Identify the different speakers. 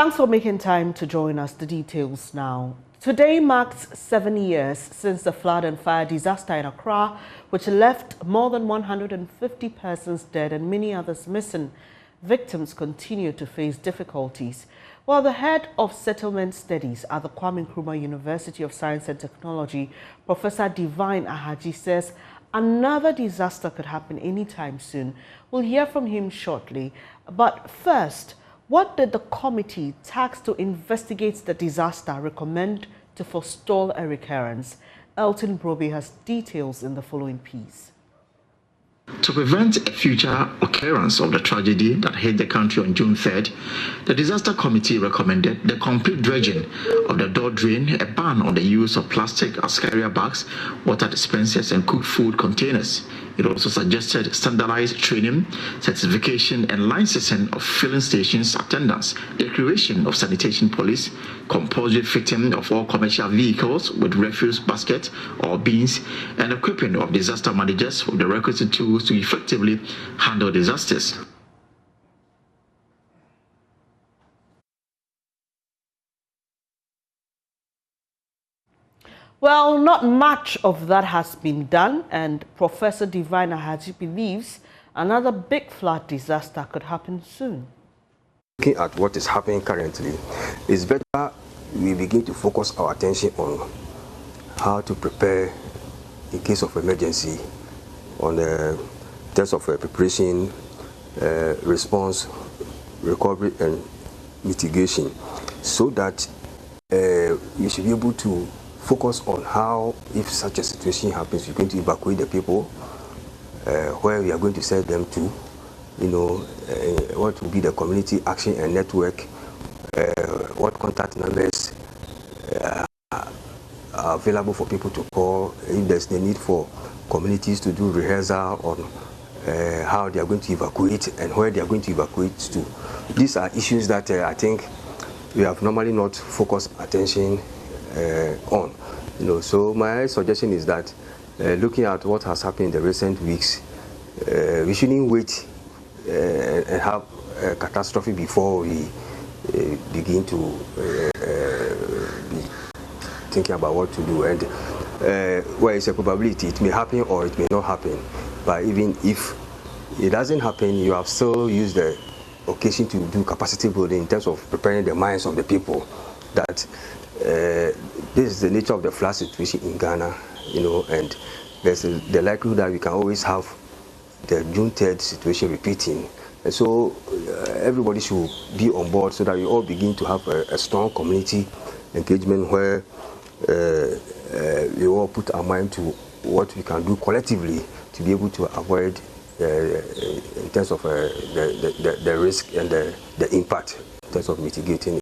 Speaker 1: Thanks for making time to join us. The details now. Today marks 7 years since the flood and fire disaster in Accra, which left more than 150 persons dead and many others missing. Victims continue to face difficulties. While the head of settlement studies at the Kwame Nkrumah University of Science and Technology, Professor Divine Ahaji, says another disaster could happen anytime soon. We'll hear from him shortly. But first, what did the committee tasked to investigate the disaster recommend to forestall a recurrence? Elton Broby has details in the following piece.
Speaker 2: To prevent a future occurrence of the tragedy that hit the country on June 3rd, the Disaster Committee recommended the complete dredging of the door drain, a ban on the use of plastic as carrier bags, water dispensers, and cooked food containers. It also suggested standardized training, certification, and licensing of filling stations attendants, the creation of sanitation police, compulsory fitting of all commercial vehicles with refuse basket or bins, and equipping of disaster managers with the requisite tools to effectively handle disasters.
Speaker 1: Well, not much of that has been done, and Professor Divine Ahaji believes another big flood disaster could happen soon.
Speaker 3: Looking at what is happening currently, it's better we begin to focus our attention on how to prepare in case of emergency, on the terms of preparation, response, recovery, and mitigation, so that we should be able to focus on how, if such a situation happens, we're going to evacuate the people, where we are going to send them to, what will be the community action and network, what contact numbers are available for people to call, if there's the need for communities to do rehearsal on how they are going to evacuate and where they are going to evacuate to. These are issues that I think we have normally not focused attention on. So my suggestion is that looking at what has happened in the recent weeks, we shouldn't wait and have a catastrophe before we begin to be thinking about what to do. And where is a probability, it may happen or it may not happen. But even if it doesn't happen, you have still used the occasion to do capacity building in terms of preparing the minds of the people that this is the nature of the flood situation in Ghana, and there's the likelihood that we can always have the June 3rd situation repeating. And so everybody should be on board so that we all begin to have a strong community engagement where we all put our mind to what we can do collectively to be able to avoid in terms of the risk and the impact in terms of mitigating it.